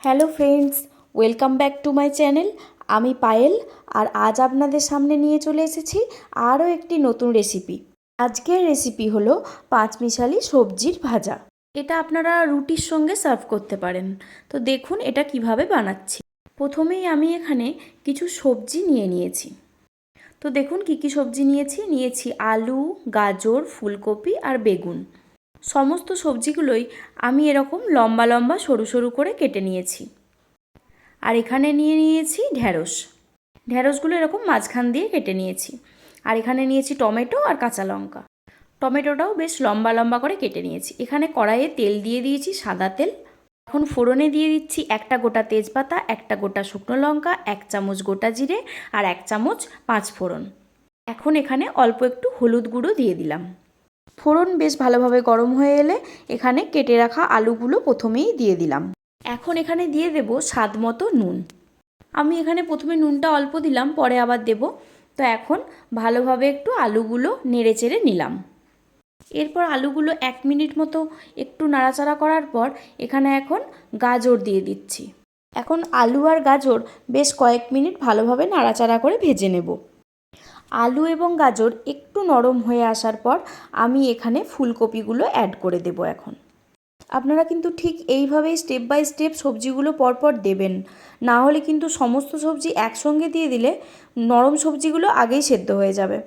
Hello friends, welcome back to my channel. আমি পায়েল, আর আজ আপনাদের সামনে নিয়ে চলে এসেছি আরও একটি নতুন রেসিপি। আজকের রেসিপি হলো পাঁচমিশালি সবজির ভাজা। এটা আপনারা রুটির সঙ্গে সার্ভ করতে পারেন। তো দেখুন এটা কিভাবে বানাচ্ছি। প্রথমেই আমি এখানে কিছু সবজি নিয়ে নিয়েছি। তো দেখুন কী কী সবজি নিয়েছি আলু, গাজর, ফুলকপি আর বেগুন। সমস্ত সবজিগুলোই আমি এরকম লম্বা লম্বা সরু সরু করে কেটে নিয়েছি। আর এখানে নিয়ে নিয়েছি ঢ্যাঁড়সগুলো এরকম মাঝখান দিয়ে কেটে নিয়েছি। আর এখানে নিয়েছি টমেটো আর কাঁচা লঙ্কা। টমেটোটাও বেশ লম্বা লম্বা করে কেটে নিয়েছি। এখানে কড়াইয়ে তেল দিয়ে দিয়েছি, সাদা তেল। এখন ফোড়নে দিয়ে দিচ্ছি একটা গোটা তেজপাতা, একটা গোটা শুকনো লঙ্কা, 1 চামচ গোটা জিরে আর 1 চামচ পাঁচফোড়ন। এখন এখানে অল্প একটু হলুদ গুঁড়ো দিয়ে দিলাম। ফোড়ন বেশ ভালোভাবে গরম হয়ে এলে এখানে কেটে রাখা আলুগুলো প্রথমেই দিয়ে দিলাম। এখন এখানে দিয়ে দেব স্বাদ মতো নুন। আমি এখানে প্রথমে নুনটা অল্প দিলাম, পরে আবার দেব। তো এখন ভালোভাবে একটু আলুগুলো নেড়ে চেড়ে নিলাম। এরপর আলুগুলো 1 মিনিট মতো একটু নাড়াচাড়া করার পর এখানে এখন গাজর দিয়ে দিচ্ছি। এখন আলু আর গাজর বেশ কয়েক মিনিট ভালোভাবে নাড়াচাড়া করে ভেজে নেব। আলু এবং গাজর একটু নরম হয়ে আসার পর আমি এখানে ফুলকপিগুলো অ্যাড করে দেব। এখন আপনারা কিন্তু ঠিক এইভাবেই স্টেপ বাই স্টেপ সবজিগুলো পরপর দেবেন, না হলে কিন্তু সমস্ত সবজি একসঙ্গে দিয়ে দিলে নরম সবজিগুলো আগেই সেদ্ধ হয়ে যাবে।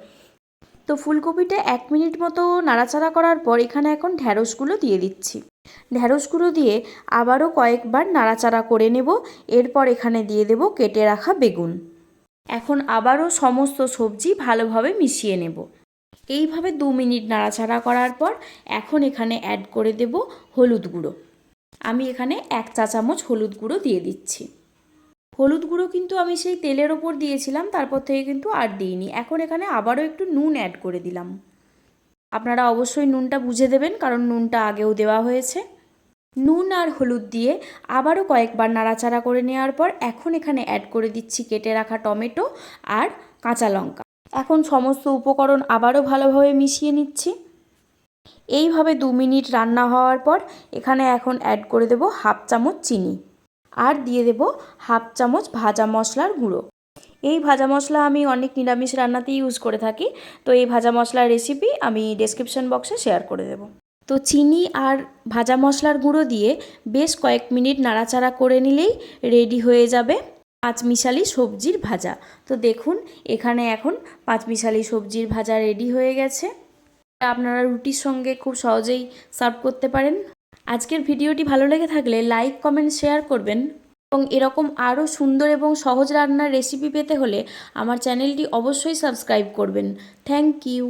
তো ফুলকপিটা 1 মিনিট মতো নাড়াচাড়া করার পর এখানে এখন ঢ্যাঁড়সগুলো দিয়ে দিচ্ছি। ঢ্যাঁড়সগুলো দিয়ে আবারও কয়েকবার নাড়াচাড়া করে নেব। এরপর এখানে দিয়ে দেব কেটে রাখা বেগুন। এখন আবারও সমস্ত সবজি ভালোভাবে মিশিয়ে নেব। এইভাবে 2 মিনিট নাড়াচাড়া করার পর এখন এখানে অ্যাড করে দেব হলুদ গুঁড়ো। আমি এখানে 1 চা চামচ হলুদ গুঁড়ো দিয়ে দিচ্ছি। হলুদ গুঁড়ো কিন্তু আমি সেই তেলের ওপর দিয়েছিলাম, তারপর থেকে কিন্তু আর দিইনি। এখন এখানে আবারও একটু নুন অ্যাড করে দিলাম। আপনারা অবশ্যই নুনটা বুঝে দেবেন, কারণ নুনটা আগেও দেওয়া হয়েছে। নুন আর হলুদ দিয়ে আবারও কয়েকবার নাড়াচাড়া করে নেওয়ার পর এখন এখানে অ্যাড করে দিচ্ছি কেটে রাখা টমেটো আর কাঁচা লঙ্কা। এখন সমস্ত উপকরণ আবারও ভালোভাবে মিশিয়ে নিচ্ছি। এইভাবে 2 মিনিট রান্না হওয়ার পর এখানে এখন অ্যাড করে দেব 1/2 চামচ চিনি আর দিয়ে দেব 1/2 চামচ ভাজা মশলার গুঁড়ো। এই ভাজা মশলা আমি অনেক নিরামিষ রান্নাতেই ইউজ করে থাকি। তো এই ভাজা মশলার রেসিপি আমি ডেসক্রিপশন বক্সে শেয়ার করে দেব। তো চিনি আর ভাজা মশলার গুঁড়ো দিয়ে বেশ কয়েক মিনিট নাড়াচাড়া করে নিলেই রেডি হয়ে যাবে পাঁচমিশালি সবজির ভাজা। তো দেখুন এখানে এখন পাঁচমিশালি সবজির ভাজা রেডি হয়ে গেছে। আপনারা রুটির সঙ্গে খুব সহজেই সার্ভ করতে পারেন। আজকের ভিডিওটি ভালো লেগে থাকলে লাইক, কমেন্ট, শেয়ার করবেন এবং এরকম আরও সুন্দর এবং সহজ রান্নার রেসিপি পেতে হলে আমার চ্যানেলটি অবশ্যই সাবস্ক্রাইব করবেন। Thank you.